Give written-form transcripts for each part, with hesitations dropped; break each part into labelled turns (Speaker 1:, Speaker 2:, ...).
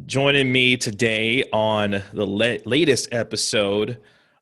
Speaker 1: Joining me today on the latest episode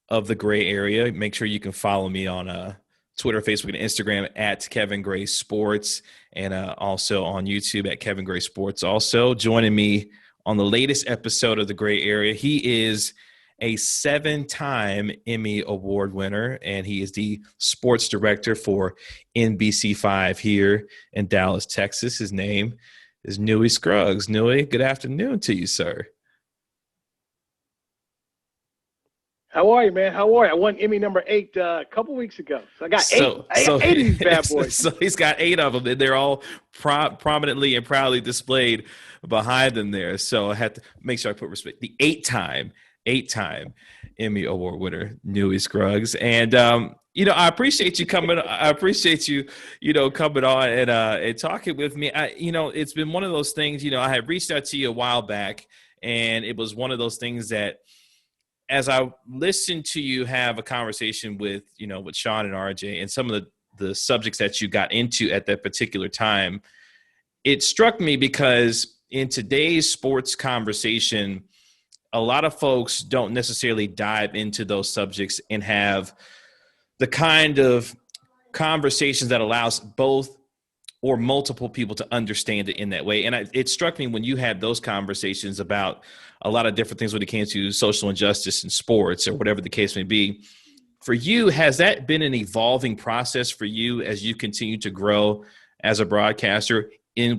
Speaker 1: of The Gray Area. Make sure you can follow me on Twitter, Facebook, and Instagram at Kevin Gray Sports, and also on YouTube at Kevin Gray Sports. Also joining me on the latest episode of The Gray Area, he is a 7-time Emmy Award winner, and he is the sports director for NBC5 here in Dallas, Texas. His name is Newy Scruggs. Newy, good afternoon to you, sir.
Speaker 2: How are you, man? How are you? I won Emmy number 8 a couple weeks ago. So I got eight. I got 8 of these bad boys.
Speaker 1: So he's got 8 of them, and they're all prominently and proudly displayed behind them there. So I had to make sure I put respect. The 8-time Emmy Award winner, Newy Scruggs. And I appreciate you coming. I appreciate you, coming on and talking with me. It's been one of those things. I had reached out to you a while back, and it was one of those things that, as I listened to you have a conversation with Sean and RJ and some of the subjects that you got into at that particular time, it struck me because in today's sports conversation, a lot of folks don't necessarily dive into those subjects and have the kind of conversations that allows both or multiple people to understand it in that way. And it struck me when you had those conversations about a lot of different things when it came to social injustice in sports or whatever the case may be. For you, has that been an evolving process for you as you continue to grow as a broadcaster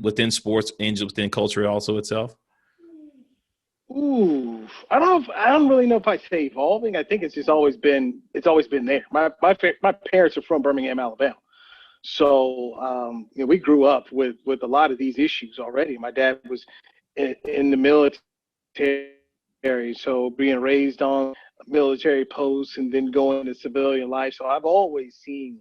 Speaker 1: within sports and within culture also itself?
Speaker 2: Ooh, I don't really know if I say evolving. I think it's just always been there. My parents are from Birmingham, Alabama. So we grew up with a lot of these issues already. My dad was in the military, so being raised on military posts and then going to civilian life. So I've always seen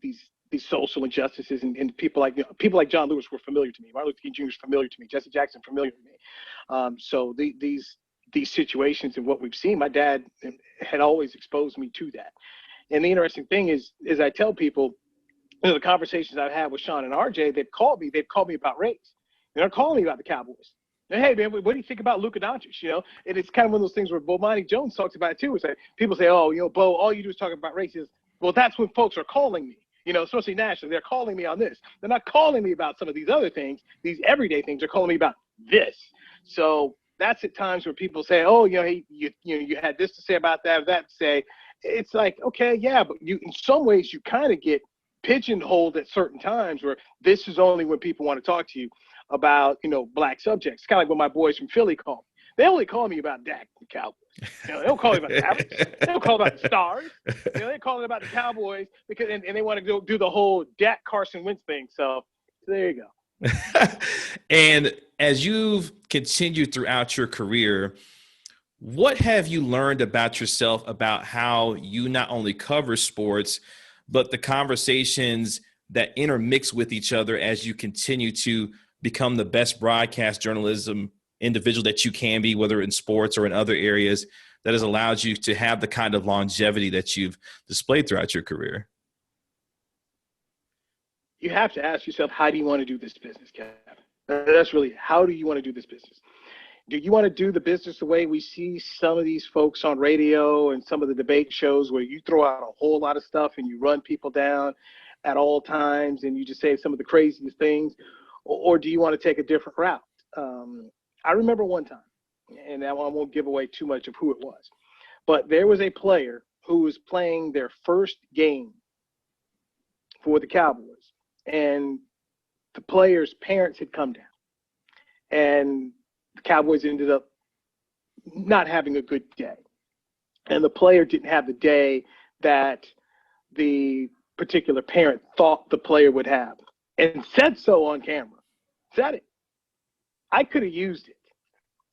Speaker 2: these social injustices and people like John Lewis were familiar to me. Martin Luther King Jr. is familiar to me. Jesse Jackson familiar to me. So these situations and what we've seen, my dad had always exposed me to that. And the interesting thing is I tell people, the conversations I've had with Sean and RJ, they've called me about race. They're calling me about the Cowboys. And, hey, man, what do you think about Luka Doncic? And it's kind of one of those things where Bomani Jones talks about it too. It's like people say, oh, Bo, all you do is talk about racism. Well, that's when folks are calling me, especially nationally. They're calling me on this. They're not calling me about some of these other things, these everyday things. They're calling me about this. So that's at times where people say, oh, hey, you had this to say about that, or that to say. It's like, okay, yeah, but in some ways you kind of get pigeonholed at certain times where this is only when people want to talk to you about, black subjects. Kind of like when my boys from Philly call me. They only call me about Dak and the Cowboys. They don't call me about the Mavericks. They don't call me about the Stars. They call me about the Cowboys because and they want to go do the whole Dak Carson Wentz thing. So there you go.
Speaker 1: And as you've continued throughout your career, what have you learned about yourself about how you not only cover sports, but the conversations that intermix with each other as you continue to become the best broadcast journalism individual that you can be, whether in sports or in other areas, that has allowed you to have the kind of longevity that you've displayed throughout your career?
Speaker 2: You have to ask yourself, how do you want to do this business, Kevin? That's really, how do you want to do this business? Do you want to do the business the way we see some of these folks on radio and some of the debate shows where you throw out a whole lot of stuff and you run people down at all times and you just say some of the craziest things? Or do you want to take a different route? I remember one time, and I won't give away too much of who it was, but there was a player who was playing their first game for the Cowboys, and the player's parents had come down, and the Cowboys ended up not having a good day. And the player didn't have the day that the particular parent thought the player would have, and said so on camera. Said it. I could have used it,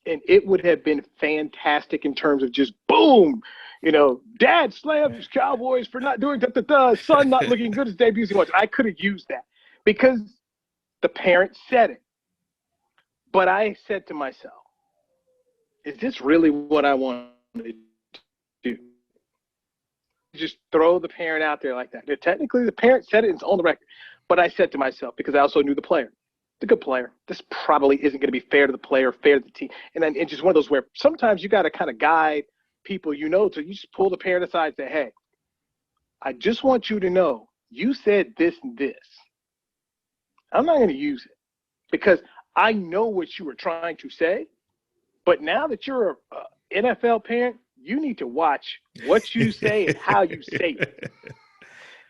Speaker 2: and it would have been fantastic in terms of just boom, dad slams his Cowboys for not doing da-da-da, son not looking good as debuts he wants. I could have used that because the parent said it. But I said to myself, is this really what I want to do? Just throw the parent out there like that. Now, technically, the parent said it, it's on the record. But I said to myself, because I also knew the player, the good player. This probably isn't going to be fair to the player, fair to the team. And then it's just one of those where sometimes you got to kind of guide people, you know, so you just pull the parent aside and say, hey, I just want you to know you said this and this. I'm not going to use it because I know what you were trying to say. But now that you're an NFL parent, you need to watch what you say and how you say it.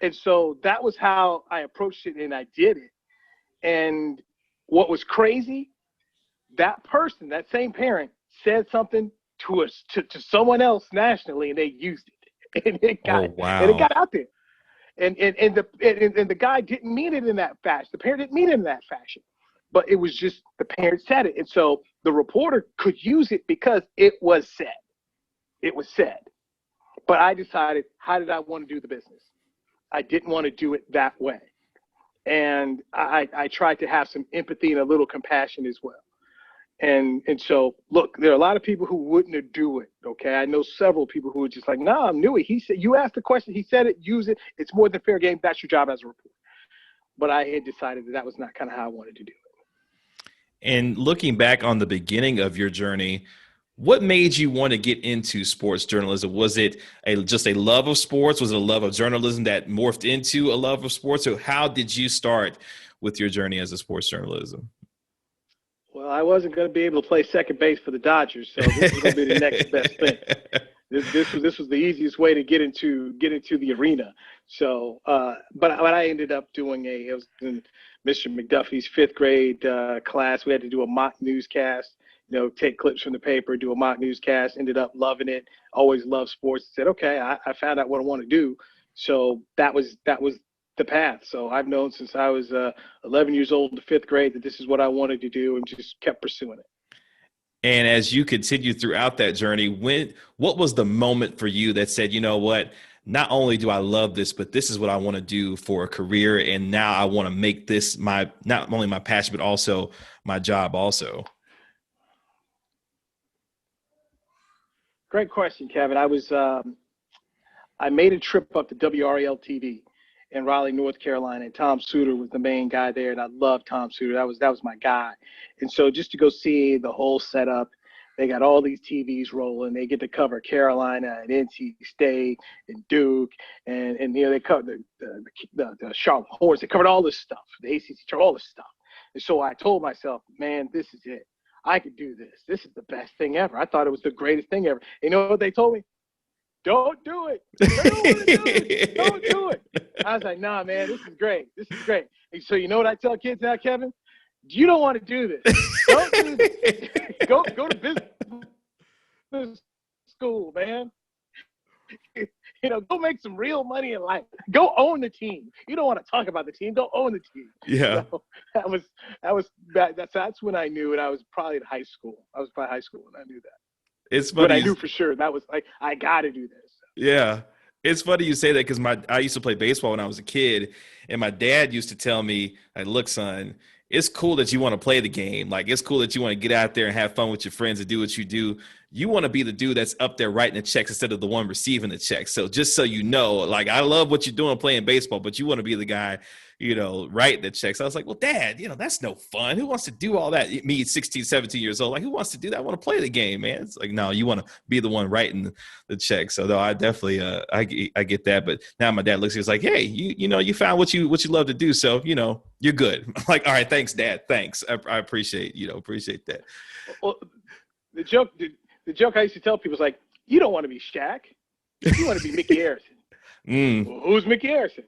Speaker 2: And so that was how I approached it, and I did it. And what was crazy, that person, that same parent, said something to us to someone else nationally, and they used it, and it got out there. And the guy didn't mean it in that fashion. The parent didn't mean it in that fashion, but it was just the parent said it, and so the reporter could use it because it was said. It was said. But I decided, how did I want to do the business? I didn't want to do it that way. And I tried to have some empathy and a little compassion as well. And so, look, there are a lot of people who wouldn't do it, okay? I know several people who are just like, nah, I'm Newy. He said, you asked the question, he said it, use it. It's more than fair game. That's your job as a reporter. But I had decided that was not kind of how I wanted to do it.
Speaker 1: And looking back on the beginning of your journey, what made you want to get into sports journalism? Was it just a love of sports? Was it a love of journalism that morphed into a love of sports? So how did you start with your journey as a sports journalism?
Speaker 2: Well, I wasn't going to be able to play second base for the Dodgers, so this was going to be the next best thing. This was the easiest way to get into the arena. So, but I ended up doing it was in Mr. McDuffie's fifth grade class. We had to do a mock newscast. You know, take clips from the paper, do a mock newscast, ended up loving it, always loved sports. Said, okay, I found out what I want to do. So that was the path. So I've known since I was 11 years old in the fifth grade that this is what I wanted to do and just kept pursuing it.
Speaker 1: And as you continued throughout that journey, what was the moment for you that said, you know what, not only do I love this, but this is what I want to do for a career. And now I want to make this not only my passion, but also my job also.
Speaker 2: Great question, Kevin. I made a trip up to WRAL TV in Raleigh, North Carolina, and Tom Suter was the main guy there, and I loved Tom Suter. That was my guy. And so just to go see the whole setup, they got all these TVs rolling. They get to cover Carolina and NC State and Duke, and you know they covered the Charlotte Hornets. They covered all this stuff, the ACC, all this stuff. And so I told myself, man, this is it. I could do this. This is the best thing ever. I thought it was the greatest thing ever. You know what they told me? Don't do it. Don't do it. I was like, nah, man, this is great. This is great. And so you know what I tell kids now, Kevin? You don't want to do this. Don't do this. Go to business school, man. You know, go make some real money in life. Go own the team. You don't want to talk about the team. Go own the team.
Speaker 1: Yeah.
Speaker 2: So that's when I knew it. I was probably in high school. I was probably high school when I knew that.
Speaker 1: It's funny.
Speaker 2: But I knew for sure that was like, I got to do this.
Speaker 1: Yeah. It's funny you say that because I used to play baseball when I was a kid, and my dad used to tell me, like, look, son, it's cool that you want to play the game. Like, it's cool that you want to get out there and have fun with your friends and do what you do. You want to be the dude that's up there writing the checks instead of the one receiving the checks. So just so you know, like, I love what you're doing playing baseball, but you want to be the guy, you know, writing the checks. I was like, well, Dad, you know, that's no fun. Who wants to do all that? Me, 16, 17 years old. Like, who wants to do that? I want to play the game, man. It's like, no, you want to be the one writing the checks. So, no, I definitely, I get that. But now my dad looks, he's like, hey, you know, you found what you love to do. So, you know, you're good. I'm like, all right, thanks, Dad. Thanks. I appreciate that.
Speaker 2: Well, the joke I used to tell people is like, you don't want to be Shaq. You want to be Mickey Harrison. Well, who's Mickey Harrison?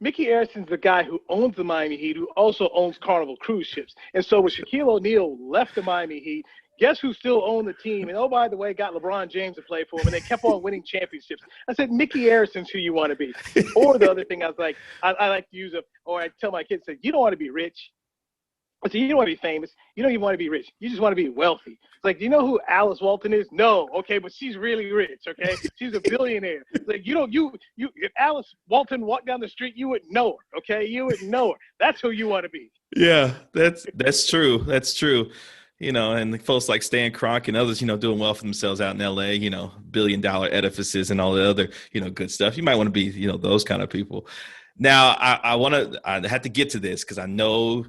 Speaker 2: Mickey Harrison's the guy who owns the Miami Heat, who also owns Carnival Cruise Ships. And so when Shaquille O'Neal left the Miami Heat, guess who still owned the team? And, oh, by the way, got LeBron James to play for him, and they kept on winning championships. I said, Mickey Harrison's who you want to be. Or the other thing I was like, I like to use or I tell my kids, say, you don't want to be rich. I said, you don't want to be famous. You don't even want to be rich. You just want to be wealthy. It's like, do you know who Alice Walton is? No. Okay, but she's really rich, okay? She's a billionaire. It's like, if Alice Walton walked down the street, you wouldn't know her, okay? You wouldn't know her. That's who you want to be.
Speaker 1: Yeah, that's true. That's true. You know, and folks like Stan Kroenke and others, you know, doing well for themselves out in LA, you know, billion-dollar edifices and all the other, you know, good stuff. You might want to be, you know, those kind of people. Now, I had to get to this because I know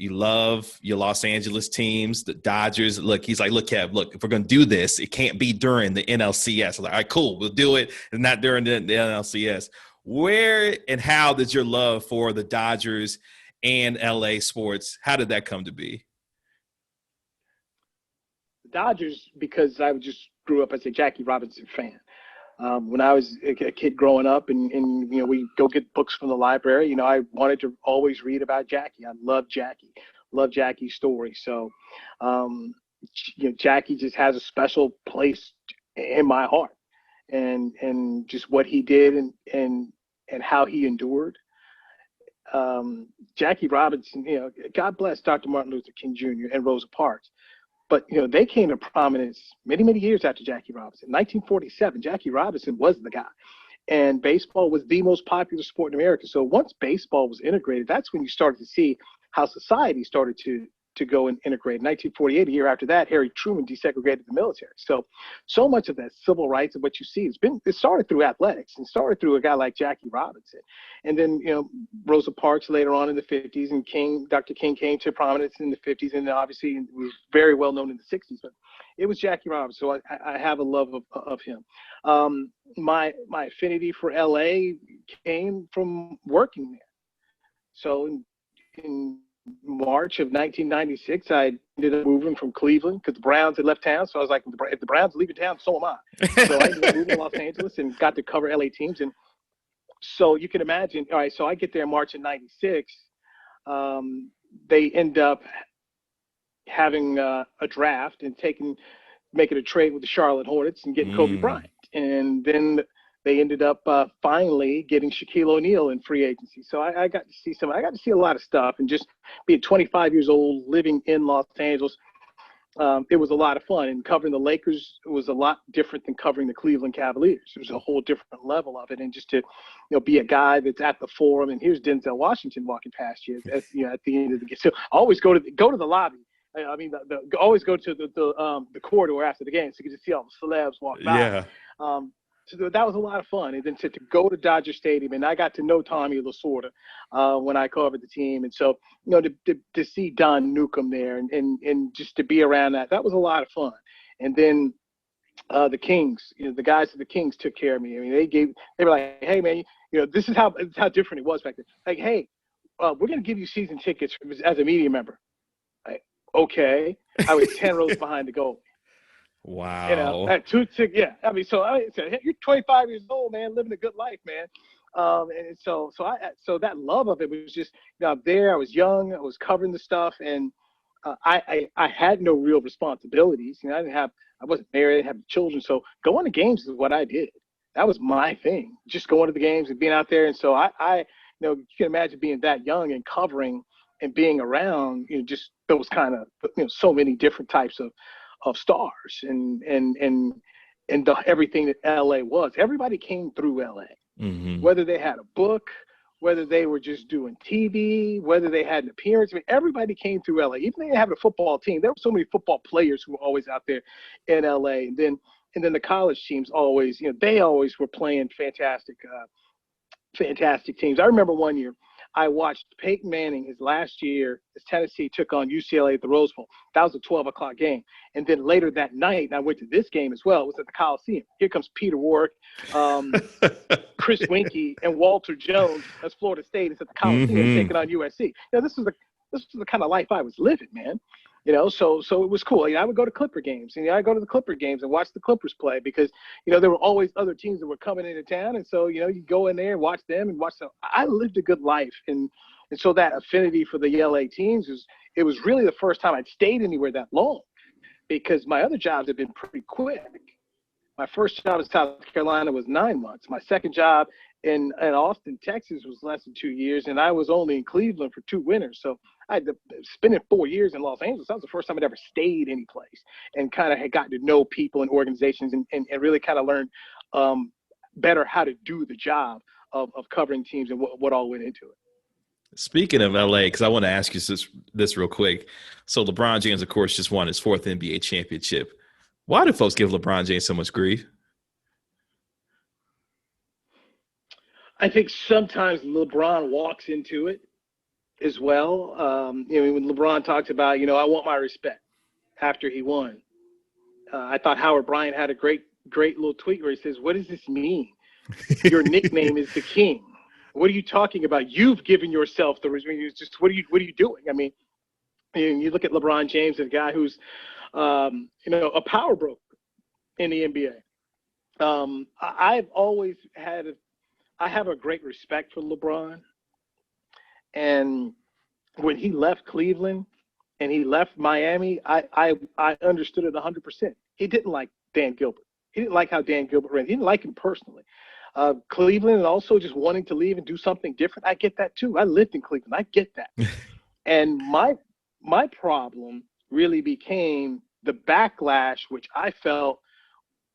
Speaker 1: You love your Los Angeles teams, the Dodgers. Look, he's like, look, Kev, look, if we're going to do this, it can't be during the NLCS. I'm like, all right, cool, we'll do it. It's not during the NLCS. Where and how did your love for the Dodgers and LA sports, how did that come to be?
Speaker 2: The Dodgers, because I just grew up as a Jackie Robinson fan. When I was a kid growing up and we go get books from the library, I wanted to always read about Jackie. I love Jackie's story. So, Jackie just has a special place in my heart, and just what he did and how he endured. Jackie Robinson, God bless Dr. Martin Luther King Jr. and Rosa Parks. But, they came to prominence many, many years after Jackie Robinson. 1947, Jackie Robinson was the guy. And baseball was the most popular sport in America. So once baseball was integrated, that's when you started to see how society started to go and integrate. In 1948, a year after that, Harry Truman desegregated the military. So much of that civil rights and what you see it started through athletics and started through a guy like Jackie Robinson. And then, Rosa Parks later on in the 50s, and Dr. King came to prominence in the 50s, and obviously was very well known in the 60s. But it was Jackie Robinson, so I have a love of him. My affinity for LA came from working there. So in March of 1996, I ended up moving from Cleveland because the Browns had left town. So I was like, if the Browns are leaving town, so am I. So I ended up moving to Los Angeles and got to cover LA teams. And so you can imagine, all right, so I get there in March of 96. They end up having a draft and making a trade with the Charlotte Hornets and getting Kobe Bryant. And then they ended up finally getting Shaquille O'Neal in free agency. So I got to see a lot of stuff, and just being 25 years old, living in Los Angeles, it was a lot of fun. And covering the Lakers was a lot different than covering the Cleveland Cavaliers. It was a whole different level of it. And just to, be a guy that's at the Forum, and here's Denzel Washington walking past you at the end of the game. So always go to the lobby. I mean, always go to the corridor after the game so you can just see all the celebs walk by.
Speaker 1: Yeah.
Speaker 2: So that was a lot of fun. And then to go to Dodger Stadium, and I got to know Tommy Lasorda when I covered the team. And so, to see Don Newcomb there and just to be around that was a lot of fun. And then the Kings, the guys at the Kings took care of me. I mean, they were like, hey, man, this is how different it was back then. Like, hey, we're going to give you season tickets as a media member. Like, okay. I was 10 rows behind the goal.
Speaker 1: Wow.
Speaker 2: At yeah. I mean, so you're 25 years old, man, living a good life, man. And so that love of it was just, I'm there. I was young. I was covering the stuff, and I had no real responsibilities. I wasn't married. I didn't have children. So going to games is what I did. That was my thing. Just going to the games and being out there. And so you can imagine being that young and covering and being around, just those kind of, so many different types of stars and everything that LA was. Everybody came through LA, whether they had a book, whether they were just doing TV, whether they had an appearance. I mean, everybody came through LA. Even if they didn't have a football team, there were so many football players who were always out there in LA. And then the college teams always, they always were playing fantastic teams. I remember one year I watched Peyton Manning his last year as Tennessee took on UCLA at the Rose Bowl. That was a 12 o'clock game. And then later that night, and I went to this game as well, it was at the Coliseum. Here comes Peter Warrick, Chris Winkie, and Walter Jones as Florida State is at the Coliseum taking on USC. This was the kind of life I was living, man. So it was cool. I would go to Clipper games, and I'd go to the Clipper games and watch the Clippers play because, there were always other teams that were coming into town. And so, you go in there and watch them and watch them. I lived a good life. And so that affinity for the LA teams it was really the first time I'd stayed anywhere that long because my other jobs had been pretty quick. My first job in South Carolina was 9 months. My second job in Austin, Texas was less than 2 years, and I was only in Cleveland for 2 winters. So I had to spend 4 years in Los Angeles. That was the first time I'd ever stayed any place and kind of had gotten to know people and organizations and really kind of learned better how to do the job of covering teams and what all went into it.
Speaker 1: Speaking of LA, because I want to ask you this real quick. So LeBron James, of course, just won his 4th NBA championship. Why do folks give LeBron James so much grief?
Speaker 2: I think sometimes LeBron walks into it as well. When LeBron talks about, I want my respect after he won. I thought Howard Bryant had a great little tweet where he says, "What does this mean? Your nickname is the King. What are you talking about? You've given yourself the respect. It's just what are you doing? I mean, you look at LeBron James, a guy who's a power broker in the NBA. I've always I have a great respect for LeBron, and when he left Cleveland and he left Miami, I understood it 100%. He didn't like Dan Gilbert. He didn't like how Dan Gilbert ran. He didn't like him personally. Cleveland, and also just wanting to leave and do something different. I get that too. I lived in Cleveland. I get that. And my problem really became the backlash, which I felt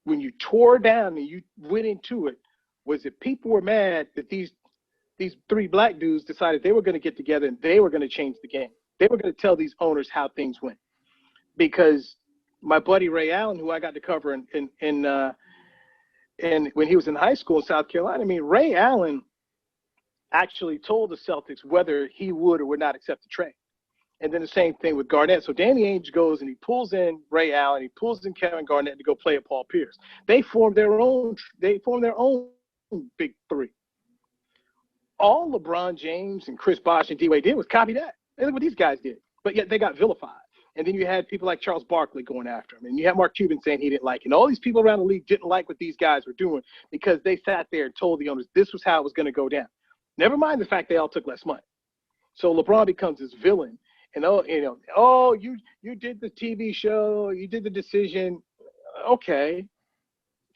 Speaker 2: when you tore down and you went into it, was that people were mad that these three black dudes decided they were going to get together and they were going to change the game. They were going to tell these owners how things went. Because my buddy Ray Allen, who I got to cover and when he was in high school in South Carolina, I mean, Ray Allen actually told the Celtics whether he would or would not accept the trade. And then the same thing with Garnett. So Danny Ainge goes and he pulls in Ray Allen, he pulls in Kevin Garnett to go play at Paul Pierce. They formed their own big three. All LeBron James and Chris Bosh and D-Wade did was copy that. And look what these guys did. But yet they got vilified. And then you had people like Charles Barkley going after him. And you had Mark Cuban saying he didn't like it. And all these people around the league didn't like what these guys were doing because they sat there and told the owners this was how it was going to go down. Never mind the fact they all took less money. So LeBron becomes this villain. And, you did the TV show, you did the decision. Okay,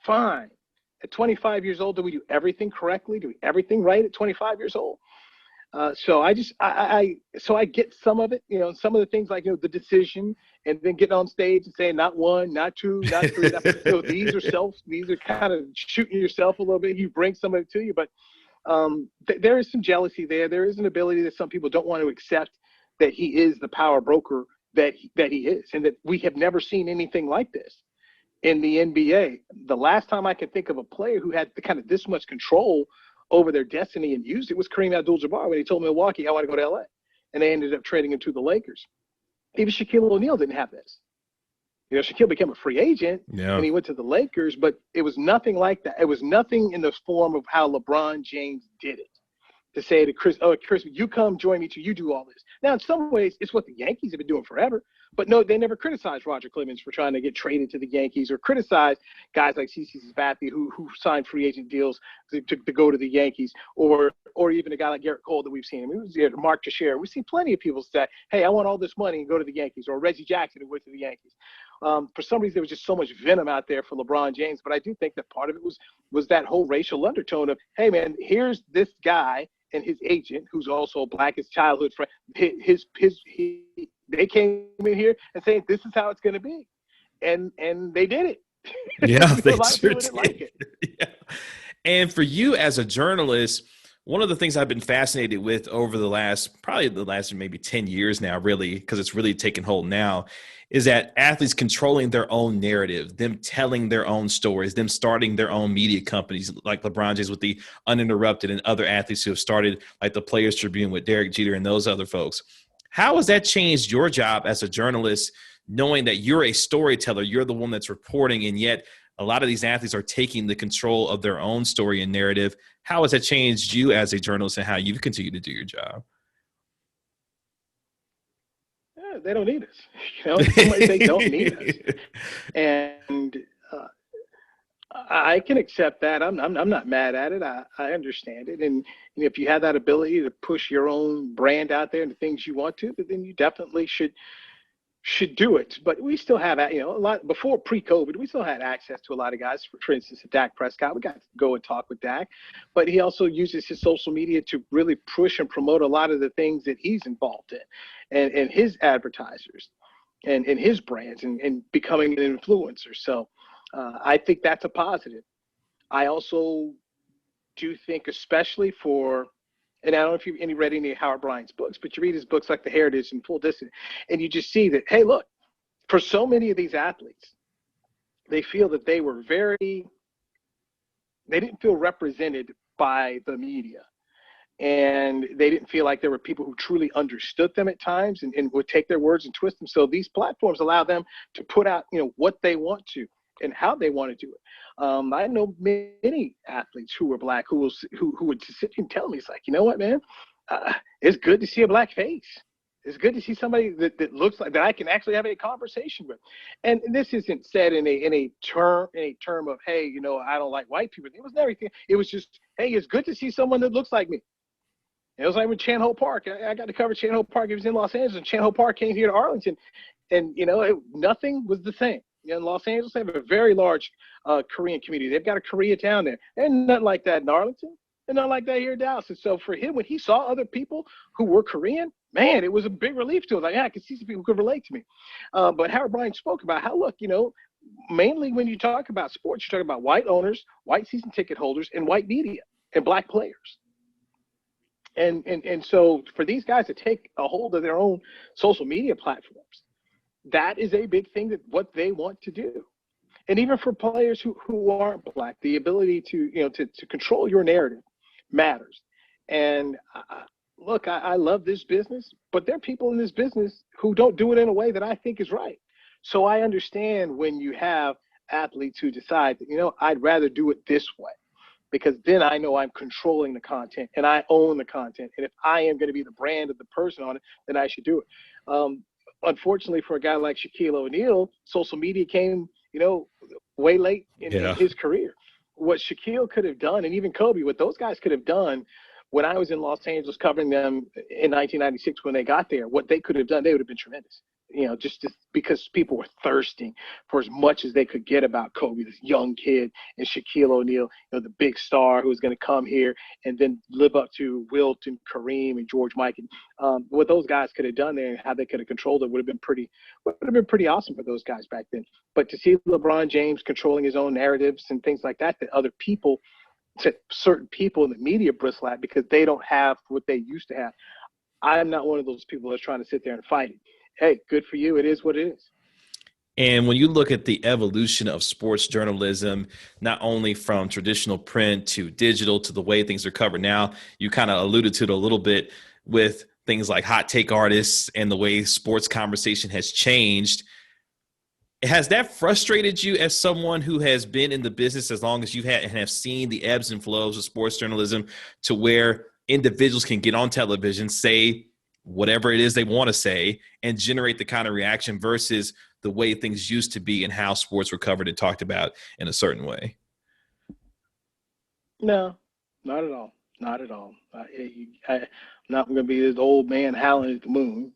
Speaker 2: fine. At 25 years old, do we do everything correctly? Do we everything right at 25 years old? So I get some of it, some of the things like, the decision and then getting on stage and saying not one, not two, not three. These are kind of shooting yourself a little bit. You bring some of it to you, but there is some jealousy there. There is an ability that some people don't want to accept that he is the power broker that he is, and that we have never seen anything like this in the NBA. The last time I can think of a player who had kind of this much control over their destiny and used it was Kareem Abdul-Jabbar when he told Milwaukee, I want to go to LA. And they ended up trading him to the Lakers. Even Shaquille O'Neal didn't have this. Shaquille became a free agent and he went to the Lakers, but it was nothing like that. It was nothing in the form of how LeBron James did it. To say to Chris, you come join me too, you do all this. Now, in some ways, it's what the Yankees have been doing forever. But no, they never criticized Roger Clemens for trying to get traded to the Yankees or criticized guys like CeCe Sabathia who signed free agent deals to go to the Yankees or even a guy like Garrett Cole that we've seen. I mean, Mark Teixeira. We've seen plenty of people say, hey, I want all this money and go to the Yankees, or Reggie Jackson who went to the Yankees. For some reason, there was just so much venom out there for LeBron James. But I do think that part of it was that whole racial undertone of, hey, man, here's this guy and his agent, who's also black, his childhood friend, they came in here and saying, this is how it's going to be. And they did it.
Speaker 1: Yeah, they
Speaker 2: a lot of people
Speaker 1: did.
Speaker 2: Didn't like it.
Speaker 1: Yeah. And for you as a journalist, one of the things I've been fascinated with over the last maybe 10 years now, really, because it's really taken hold now, is that athletes controlling their own narrative, them telling their own stories, them starting their own media companies like LeBron James with the Uninterrupted and other athletes who have started like the Players Tribune with Derek Jeter and those other folks. How has that changed your job as a journalist, knowing that you're a storyteller, you're the one that's reporting, and yet a lot of these athletes are taking the control of their own story and narrative? How has that changed you as a journalist and how you continue to do your job?
Speaker 2: Yeah, they don't need us. Somebody they don't need us. And I can accept that. I'm not mad at it. I understand it. And if you have that ability to push your own brand out there and the things you want to, then you definitely should do it. But we still have, a lot before pre-COVID, we still had access to a lot of guys. For instance, Dak Prescott, we got to go and talk with Dak, but he also uses his social media to really push and promote a lot of the things that he's involved in and his advertisers and his brands and becoming an influencer. So I think that's a positive. I also do think, especially for, and I don't know if you've read any of Howard Bryant's books, but you read his books like The Heritage and Full Distance, and you just see that, hey, look, for so many of these athletes, they feel that they didn't feel represented by the media. and they didn't feel like there were people who truly understood them at times and would take their words and twist them. So these platforms allow them to put out, what they want to and how they want to do it. I know many athletes who were Black who would sit and tell me, it's like, you know what, man, it's good to see a Black face. It's good to see somebody that looks like that I can actually have a conversation with. And this isn't said in a term of, hey, I don't like white people. It was everything. It was just, hey, it's good to see someone that looks like me. It was like with Chan Ho Park. I got to cover Chan Ho Park. It was in Los Angeles, and Chan Ho Park came here to Arlington, and nothing was the same. In Los Angeles, they have a very large Korean community. They've got a Koreatown there. And nothing like that in Arlington, and nothing like that here in Dallas. And so for him, when he saw other people who were Korean, man, it was a big relief to him. Like, yeah, I could see some people who could relate to me. But Howard Bryant spoke about how, look, mainly when you talk about sports, you're talking about white owners, white season ticket holders, and white media and Black players. And so for these guys to take a hold of their own social media platforms, that is a big thing that what they want to do. And even for players who aren't Black, the ability to control your narrative matters. And look, I love this business, but there are people in this business who don't do it in a way that I think is right. So I understand when you have athletes who decide that, I'd rather do it this way, because then I know I'm controlling the content and I own the content. And if I am going to be the brand of the person on it, then I should do it. Unfortunately, for a guy like Shaquille O'Neal, social media came, way late in his career. What Shaquille could have done, and even Kobe, what those guys could have done when I was in Los Angeles covering them in 1996 when they got there, what they could have done, they would have been tremendous. Just because people were thirsting for as much as they could get about Kobe, this young kid, and Shaquille O'Neal, the big star who was going to come here and then live up to Wilt and Kareem and George Mikan. What those guys could have done there and how they could have controlled it would have been pretty awesome for those guys back then. But to see LeBron James controlling his own narratives and things like that other people, certain people in the media bristle at because they don't have what they used to have. I'm not one of those people that's trying to sit there and fight it. Hey, good for you. It is what it is.
Speaker 1: And when you look at the evolution of sports journalism, not only from traditional print to digital to the way things are covered now, you kind of alluded to it a little bit with things like hot take artists and the way sports conversation has changed. Has that frustrated you as someone who has been in the business as long as you have seen the ebbs and flows of sports journalism, to where individuals can get on television, say whatever it is they want to say, and generate the kind of reaction versus the way things used to be and how sports were covered and talked about in a certain way?
Speaker 2: No, not at all. Not at all. I'm not going to be this old man howling at the moon.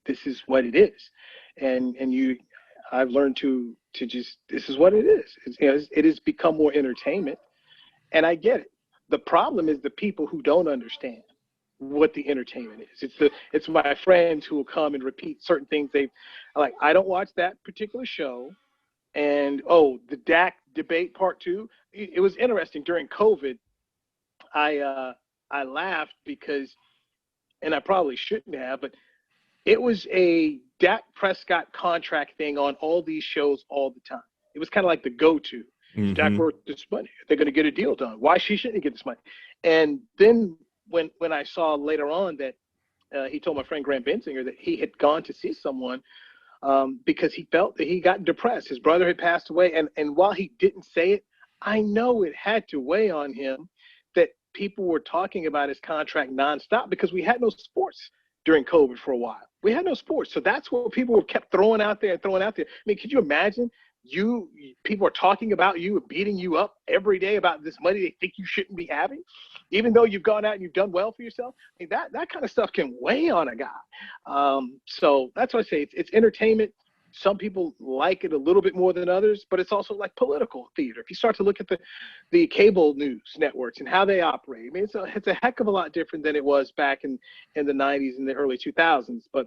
Speaker 2: This is what it is. I've learned to just, this is what it is. It has become more entertainment, and I get it. The problem is the people who don't understand what the entertainment is. It's my friends who will come and repeat certain things they like. I don't watch that particular show. And the Dak debate part 2. It was interesting during COVID. I laughed because, and I probably shouldn't have, but it was a Dak Prescott contract thing on all these shows all the time. It was kind of like the go-to. Mm-hmm. Dak worth this money. They're going to get a deal done. Why shouldn't he get this money? And then when I saw later on that he told my friend Grant Bensinger that he had gone to see someone because he felt that he got depressed. His brother had passed away. And while he didn't say it, I know it had to weigh on him that people were talking about his contract nonstop because we had no sports during COVID for a while. We had no sports. So that's what people were kept throwing out there. I mean, could you imagine people are talking about you and beating you up every day about this money they think you shouldn't be having, even though you've gone out and you've done well for yourself? I mean, that kind of stuff can weigh on a guy. So that's why I say it's entertainment. Some people like it a little bit more than others, but it's also like political theater. If you start to look at the cable news networks and how they operate, I mean, it's a heck of a lot different than it was back in the 90s and the early 2000s. But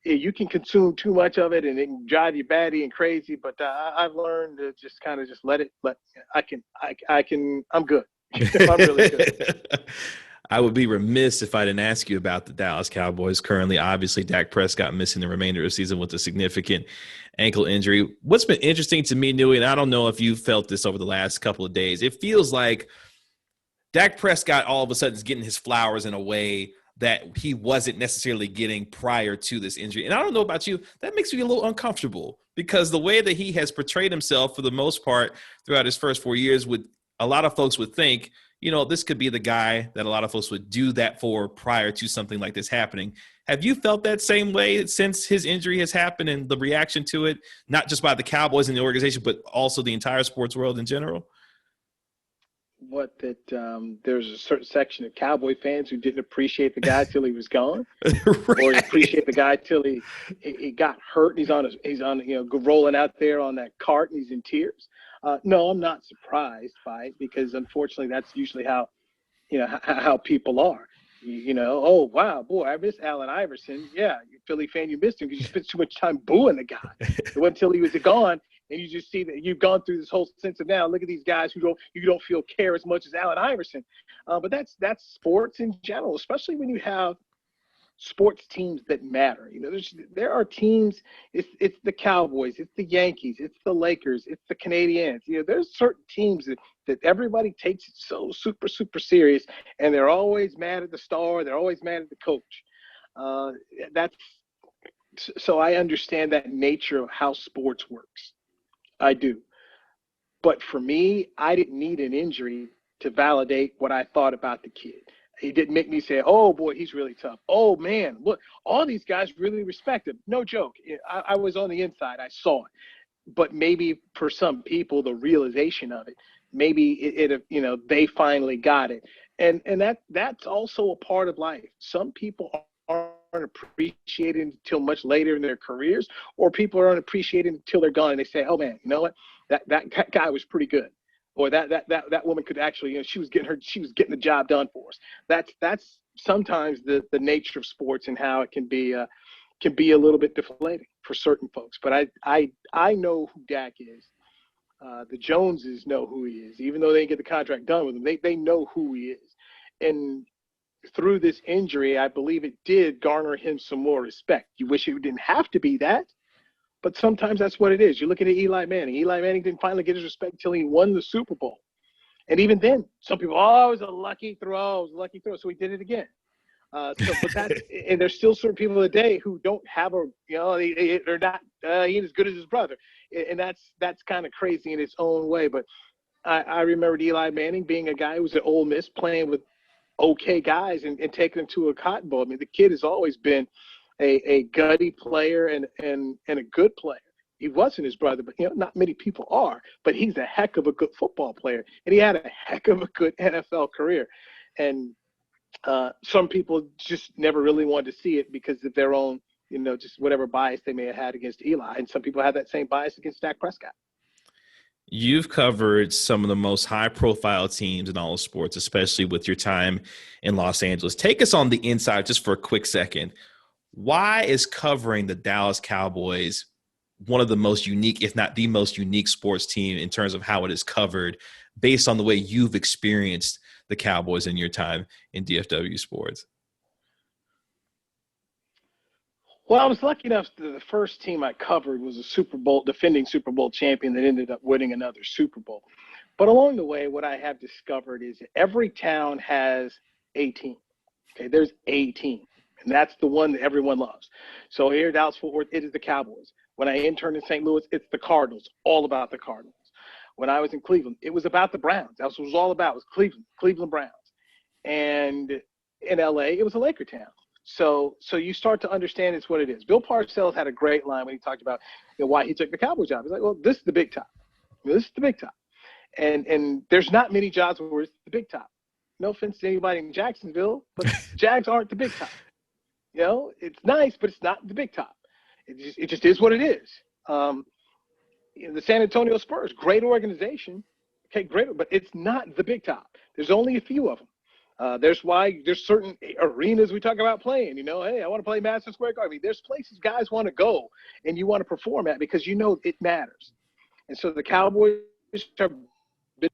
Speaker 2: you can consume too much of it and it can drive you batty and crazy. But I've learned to just kind of just let it. I'm good. I'm really good.
Speaker 1: I would be remiss if I didn't ask you about the Dallas Cowboys currently. Obviously, Dak Prescott missing the remainder of the season with a significant ankle injury. What's been interesting to me, Newy, and I don't know if you felt this over the last couple of days, it feels like Dak Prescott all of a sudden is getting his flowers in a way that he wasn't necessarily getting prior to this injury. And I don't know about you, that makes me a little uncomfortable because the way that he has portrayed himself for the most part throughout his first 4 years, would a lot of folks would think, this could be the guy that a lot of folks would do that for prior to something like this happening. Have you felt that same way since his injury has happened and the reaction to it, not just by the Cowboys and the organization, but also the entire sports world in general?
Speaker 2: There's a certain section of Cowboy fans who didn't appreciate the guy till he was gone,
Speaker 1: Right.
Speaker 2: or appreciate the guy till he got hurt. He's on rolling out there on that cart and he's in tears. No, I'm not surprised by it because unfortunately that's usually how people are. Oh wow, boy, I miss Allen Iverson. Yeah, you Philly fan, you missed him because you spent too much time booing the guy. It wasn't until he was gone. And you just see that you've gone through this whole sense of now. Look at these guys who you don't feel care as much as Allen Iverson. But that's sports in general, especially when you have sports teams that matter. There are teams. It's the Cowboys, it's the Yankees, it's the Lakers, it's the Canadiens. There's certain teams that everybody takes it so super super serious, and they're always mad at the star. They're always mad at the coach. So I understand that nature of how sports works. I do. But for me, I didn't need an injury to validate what I thought about the kid. It didn't make me say, oh, boy, he's really tough. Oh, man, look, all these guys really respect him. No joke. I was on the inside. I saw it. But maybe for some people, the realization of it, maybe they finally got it. And that's also a part of life. Some people aren't appreciated until much later in their careers, or people are unappreciated until they're gone and they say, oh man, you know what, that guy was pretty good, or that woman could actually, she was getting the job done for us. That's sometimes the nature of sports and how it can be a little bit deflating for certain folks. But I know who Dak is. The Joneses know who he is, even though they didn't get the contract done with him. They know who he is. And through this injury, I believe it did garner him some more respect. You wish it didn't have to be that, but sometimes that's what it is. You're looking at Eli Manning. Eli Manning didn't finally get his respect until he won the Super Bowl. And even then, some people, it was a lucky throw. So he did it again. But and there's still certain people today who don't have they're not, he ain't as good as his brother. And that's kind of crazy in its own way. But I remember Eli Manning being a guy who was at Ole Miss playing with okay guys and taking them to a Cotton Bowl. I mean, the kid has always been a gutty player and a good player. He wasn't his brother, but not many people are. But he's a heck of a good football player, and he had a heck of a good NFL career. And some people just never really wanted to see it because of their own, just whatever bias they may have had against Eli. And some people have that same bias against Dak Prescott.
Speaker 1: You've covered some of the most high-profile teams in all of sports, especially with your time in Los Angeles. Take us on the inside just for a quick second. Why is covering the Dallas Cowboys one of the most unique, if not the most unique sports team in terms of how it is covered based on the way you've experienced the Cowboys in your time in DFW sports?
Speaker 2: Well, I was lucky enough that the first team I covered was a defending Super Bowl champion that ended up winning another Super Bowl. But along the way, what I have discovered is every town has a team. Okay, there's a team, and that's the one that everyone loves. So here at Dallas-Fort Worth, it is the Cowboys. When I interned in St. Louis, it's the Cardinals, all about the Cardinals. When I was in Cleveland, it was about the Browns. That's what it was all about, was Cleveland Browns. And in L.A., it was a Laker town. So you start to understand it's what it is. Bill Parcells had a great line when he talked about why he took the Cowboy job. He's like, well, this is the big top. This is the big top. And there's not many jobs where it's the big top. No offense to anybody in Jacksonville, but Jags aren't the big top. It's nice, but it's not the big top. It just is what it is. The San Antonio Spurs, great organization. Okay, great, but it's not the big top. There's only a few of them. There's certain arenas we talk about playing. Hey, I want to play Madison Square Garden. I mean, there's places guys want to go and you want to perform at because it matters. And so the Cowboys have been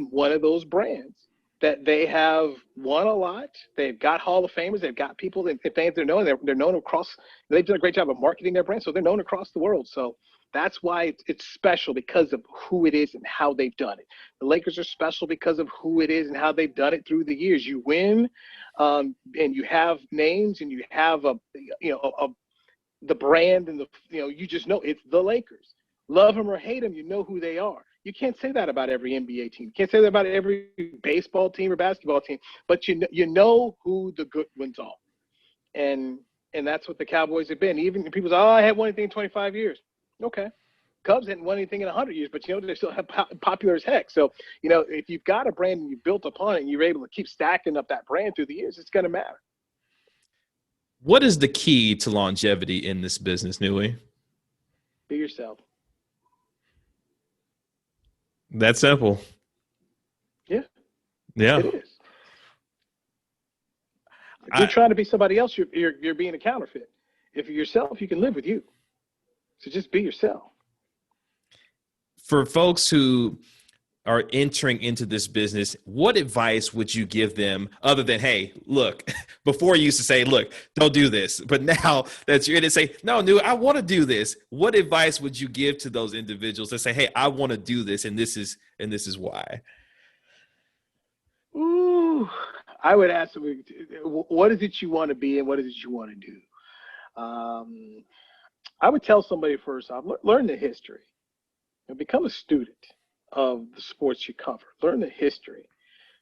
Speaker 2: one of those brands that they have won a lot. They've got Hall of Famers. They've got people that fans they're known. They're known across. They've done a great job of marketing their brand, so they're known across the world. So That's why it's special, because of who it is and how they've done it. The Lakers are special because of who it is and how they've done it through the years. You win, and you have names, and you have the brand, and you just know it's the Lakers. Love them or hate them, you know who they are. You can't say that about every NBA team. You can't say that about every baseball team or basketball team. But you know who the good ones are, and that's what the Cowboys have been. Even people say, "Oh, I haven't won anything in 25 years." Okay, Cubs hadn't won anything in 100 years, but they still have popular as heck. So if you've got a brand and you built upon it, and you're able to keep stacking up that brand through the years, it's going to matter.
Speaker 1: What is the key to longevity in this business, Newy?
Speaker 2: Be yourself.
Speaker 1: That simple.
Speaker 2: Yeah.
Speaker 1: Yeah.
Speaker 2: It is. If you're trying to be somebody else, you're being a counterfeit. If you're yourself, you can live with you. So just be yourself.
Speaker 1: For folks who are entering into this business, what advice would you give them other than, hey, look, before you used to say, look, don't do this, but now that you're in it, say, no, I want to do this. What advice would you give to those individuals that say, hey, I want to do this, and this is why?
Speaker 2: Ooh, I would ask them, what is it you want to be, and what is it you want to do? I would tell somebody first off, learn the history and become a student of the sports you cover. Learn the history.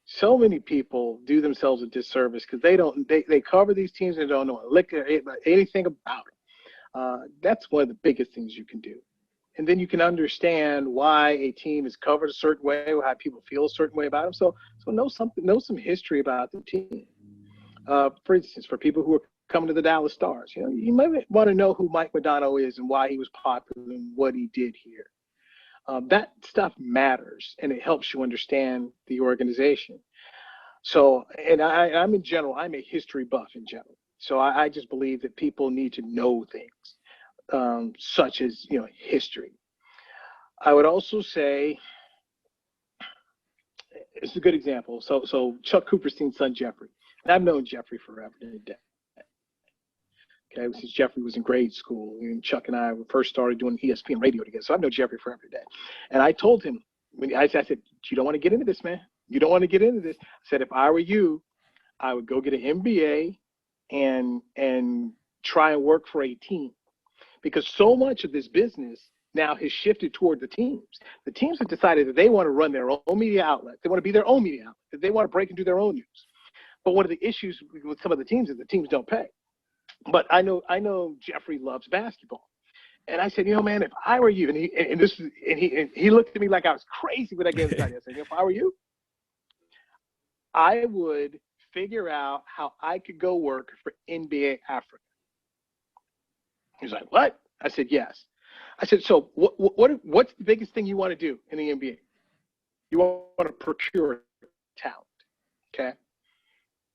Speaker 2: So many people do themselves a disservice because they cover these teams and don't know anything about them. That's one of the biggest things you can do. And then you can understand why a team is covered a certain way, or how people feel a certain way about them. So know some history about the team. For instance, for people who are coming to the Dallas Stars, you might want to know who Mike Modano is and why he was popular and what he did here. That stuff matters, and it helps you understand the organization. So, and I'm a history buff in general. So I just believe that people need to know things, such as, history. I would also say, it's a good example. So Chuck Cooperstein's son, Jeffrey, and I've known Jeffrey forever and a day. Okay, since Jeffrey was in grade school, and Chuck and I first started doing ESPN radio together. So I've known Jeffrey for every day. And I told him, I said, you don't want to get into this, man. You don't want to get into this. I said, if I were you, I would go get an MBA and try and work for a team. Because so much of this business now has shifted toward the teams. The teams have decided that they want to run their own media outlet. They want to be their own media outlet. That they want to break and do their own news. But one of the issues with some of the teams is the teams don't pay. But I know Jeffrey loves basketball, and I said, man, if I were you, and he looked at me like I was crazy when I gave him this idea. I said, if I were you, I would figure out how I could go work for NBA Africa. He's like, what? I said, yes. I said, so what's the biggest thing you want to do in the NBA? You want to procure talent, okay?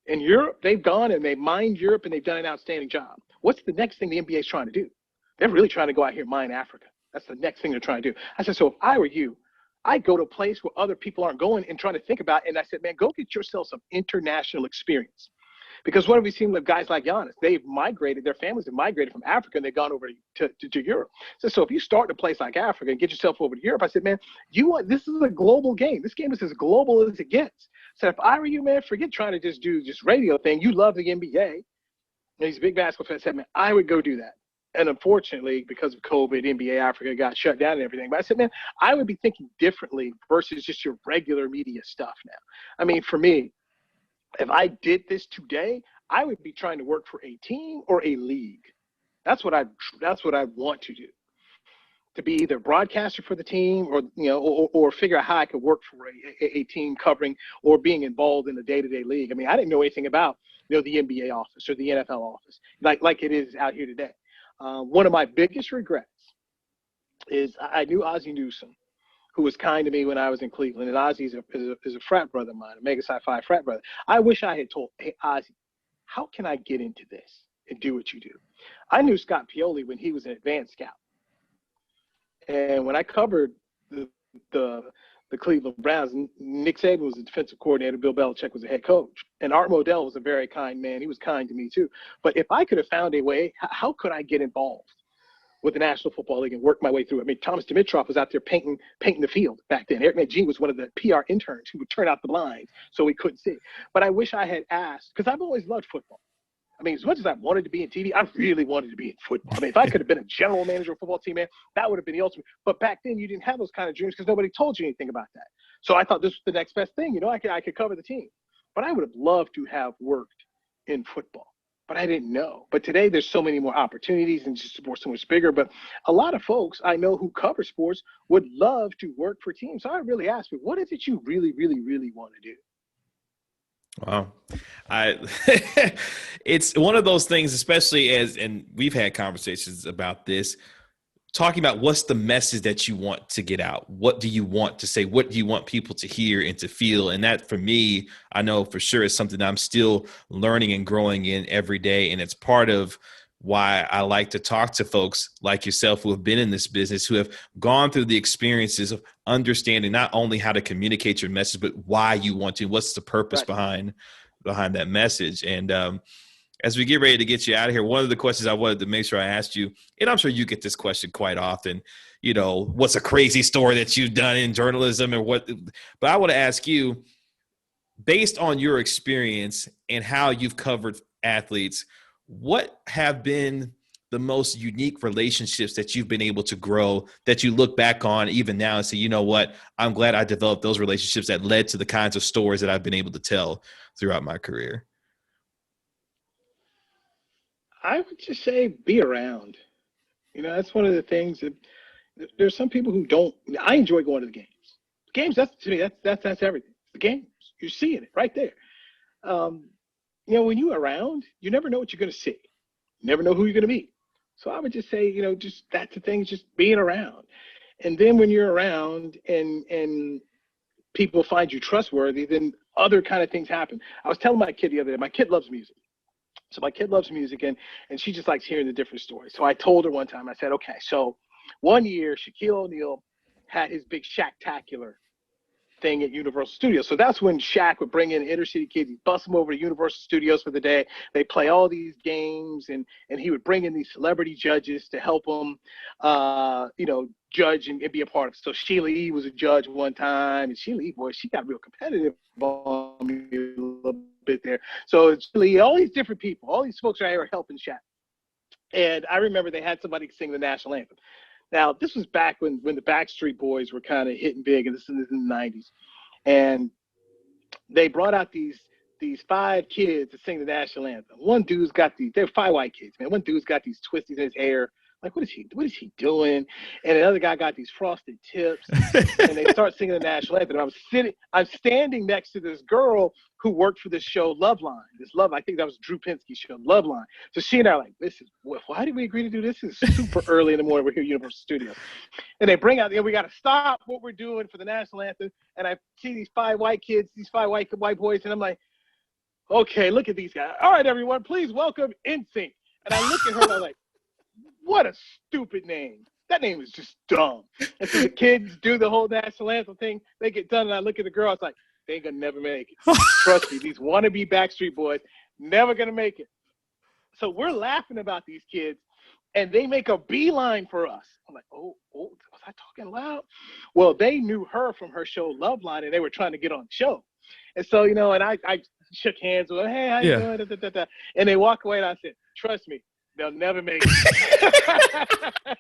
Speaker 2: In Europe, they've gone and they've mined Europe, and they've done an outstanding job. What's the next thing the NBA is trying to do? They're really trying to go out here and mine Africa. That's the next thing they're trying to do. I said, so if I were you, I'd go to a place where other people aren't going and trying to think about it. And I said, man, go get yourself some international experience. Because what have we seen with guys like Giannis? They've migrated, their families have migrated from Africa, and they've gone over to Europe. So if you start in a place like Africa and get yourself over to Europe, I said, man, this is a global game. This game is as global as it gets. So if I were you, man, forget trying to just do radio thing. You love the NBA. And he's a big basketball fan. I said, man, I would go do that. And unfortunately, because of COVID, NBA Africa got shut down and everything. But I said, man, I would be thinking differently versus just your regular media stuff now. I mean, for me, if I did this today, I would be trying to work for a team or a league. That's what I want to do. To be either a broadcaster for the team, or figure out how I could work for a team covering or being involved in the day-to-day league. I mean, I didn't know anything about the NBA office or the NFL office like it is out here today. One of my biggest regrets is I knew Ozzie Newsome, who was kind to me when I was in Cleveland. And Ozzie is a frat brother of mine, a Mega Psi Phi frat brother. I wish I had told, hey, Ozzie, how can I get into this and do what you do? I knew Scott Pioli when he was an advanced scout. And when I covered the Cleveland Browns, Nick Saban was the defensive coordinator, Bill Belichick was the head coach. And Art Modell was a very kind man. He was kind to me too. But if I could have found a way, how could I get involved? with the National Football League and worked my way through it. I mean, Thomas Dimitroff was out there painting the field back then. Eric McGee was one of the PR interns who would turn out the blinds so we couldn't see. But I wish I had asked, because I've always loved football. I mean, as much as I wanted to be in TV, I really wanted to be in football. I mean, if I could have been a general manager of a football team, man, that would have been the ultimate. But back then, you didn't have those kind of dreams because nobody told you anything about that. So I thought this was the next best thing. You know, I could cover the team. But I would have loved to have worked in football. But I didn't know. But today there's so many more opportunities and just sports so much bigger. But a lot of folks I know who cover sports would love to work for teams. So I really asked me, what is it you really, really, really want to do?
Speaker 1: Wow. It's one of those things, especially and we've had conversations about this, talking about what's the message that you want to get out. What do you want to say? What do you want people to hear and to feel? And that, for me, I know for sure is something that I'm still learning and growing in every day. And it's part of why I like to talk to folks like yourself who have been in this business, who have gone through the experiences of understanding not only how to communicate your message, but why you want to, what's the purpose behind that message. And as we get ready to get you out of here, one of the questions I wanted to make sure I asked you, and I'm sure you get this question quite often, you know, what's a crazy story that you've done in journalism or what, but I want to ask you, based on your experience and how you've covered athletes, what have been the most unique relationships that you've been able to grow that you look back on even now and say, you know what, I'm glad I developed those relationships that led to the kinds of stories that I've been able to tell throughout my career?
Speaker 2: I would just say be around. You know, that's one of the things that there's some people who don't. I enjoy going to the games. Games, that's to me, that's everything. The games, you're seeing it right there. You know, when you're around, you never know what you're going to see. You never know who you're going to meet. So I would just say, you know, just that's the thing, just being around. And then when you're around and people find you trustworthy, then other kind of things happen. I was telling my kid the other day, my kid loves music. So my kid loves music, and she just likes hearing the different stories. So I told her one time, I said, okay, so one year Shaquille O'Neal had his big Shaq-tacular thing at Universal Studios. So that's when Shaq would bring in inner city kids. He'd bust them over to Universal Studios for the day. They play all these games, and he would bring in these celebrity judges to help him, you know, judge and be a part of it. So Sheila E. was a judge one time, and Sheila E., boy, she got real competitive on me a little bit there. So Sheila E., all these different people, all these folks right here are helping Shaq. And I remember they had somebody sing the national anthem. Now, this was back when the Backstreet Boys were kind of hitting big, and this is in the 90s. And they brought out these 5 kids to sing the national anthem. One dude's got they're 5 white kids, man. One dude's got these twisties in his hair. Like, what is he doing? And another guy got these frosted tips, and they start singing the national anthem. And I'm standing next to this girl who worked for this show, Loveline. I think that was Drew Pinsky's show, Loveline. So she and I are like, why did we agree to do this? This is super early in the morning. We're here at Universal Studios. And they bring out, we got to stop what we're doing for the national anthem. And I see these 5 white kids, these 5 white boys, and I'm like, okay, look at these guys. All right, everyone, please welcome NSYNC. And I look at her and I'm like, what a stupid name. That name is just dumb. And so the kids do the whole national anthem thing. They get done, and I look at the girl. I was like, they ain't going to never make it. Trust me, these wannabe Backstreet Boys, never going to make it. So we're laughing about these kids, and they make a beeline for us. I'm like, oh, was I talking loud? Well, they knew her from her show Loveline, and they were trying to get on the show. And so, you know, and I shook hands with her. Hey, how you doing? Da, da, da, da. And they walk away, and I said, trust me, they'll never make it.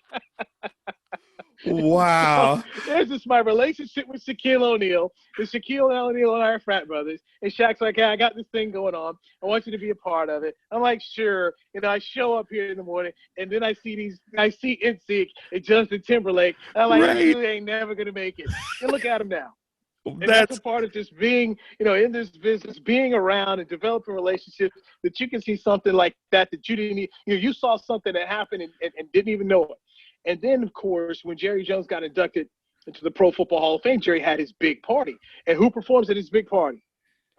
Speaker 1: Wow.
Speaker 2: So, there's just my relationship with Shaquille O'Neal. Shaquille O'Neal and I are frat brothers. And Shaq's like, hey, I got this thing going on. I want you to be a part of it. I'm like, sure. And I show up here in the morning, and then I see NSYNC and Justin Timberlake. And I'm like, you ain't never going to make it. And look at him now. And that's a part of just being, you know, in this business, being around and developing relationships that you can see something like that you didn't, you saw something that happened and didn't even know it. And then, of course, when Jerry Jones got inducted into the Pro Football Hall of Fame, Jerry had his big party. And who performs at his big party?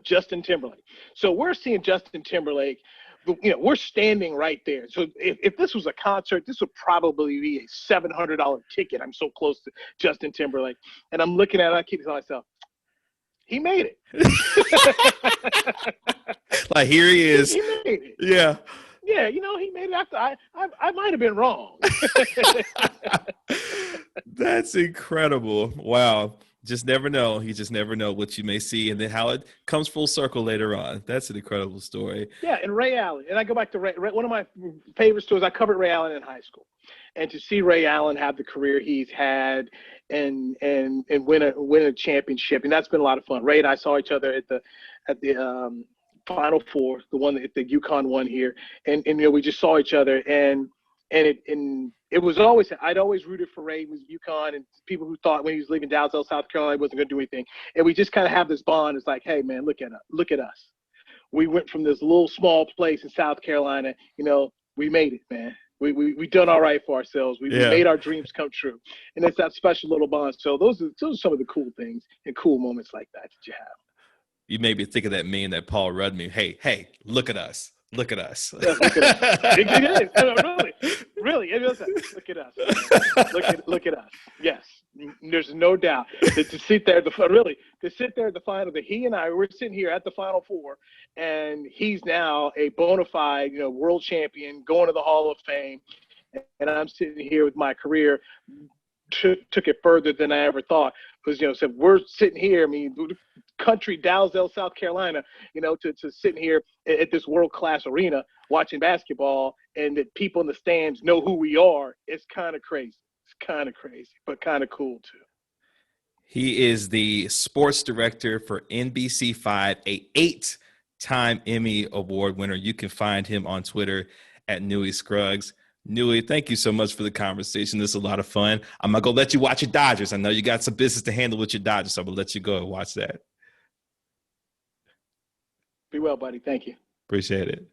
Speaker 2: Justin Timberlake. So we're seeing Justin Timberlake. You know, we're standing right there. So if this was a concert, this would probably be a $700 ticket. I'm so close to Justin Timberlake. And I'm looking at it, I keep telling myself, he made it.
Speaker 1: Like, here he is.
Speaker 2: He made it.
Speaker 1: Yeah.
Speaker 2: Yeah, he made it after I might have been wrong.
Speaker 1: That's incredible. Wow. Just never know. You just never know what you may see and then how it comes full circle later on. That's an incredible story.
Speaker 2: Yeah, and Ray Allen. And I go back to Ray. One of my favorite stories, I covered Ray Allen in high school. And to see Ray Allen have the career he's had and win a championship, and that's been a lot of fun. Ray and I saw each other at the Final Four, the one at the UConn one here, and we just saw each other, and it was always, I'd always rooted for Ray with UConn, and people who thought when he was leaving Dalzell, South Carolina, he wasn't going to do anything, and we just kind of have this bond. It's like, hey man, look at us. We went from this little small place in South Carolina, we made it, man. We done all right for ourselves. We made our dreams come true, and it's that special little bond. So those are some of the cool things and cool moments like that you have.
Speaker 1: You made me think of that meme that Paul Rudd meme. Hey, look at us. Look at us.
Speaker 2: Yeah, look at us. It is. Really. It is. Look at us. Look at us. Yes, there's no doubt. To sit there, to sit there at the final, that he and I were sitting here at the Final Four, and he's now a bona fide, world champion, going to the Hall of Fame, and I'm sitting here with my career. Took it further than I ever thought, because so we're sitting here. I mean, country Dalzell, South Carolina, to sitting here at this world class arena watching basketball, and that people in the stands know who we are. It's kind of crazy. But kind of cool too.
Speaker 1: He is the sports director for NBC5, a 8-time Emmy Award winner. You can find him on Twitter at Newy Scruggs. Newy, thank you so much for the conversation. This is a lot of fun. I'm not going to let you watch your Dodgers. I know you got some business to handle with your Dodgers, so I'm going to let you go and watch that.
Speaker 2: Be well, buddy. Thank you.
Speaker 1: Appreciate it.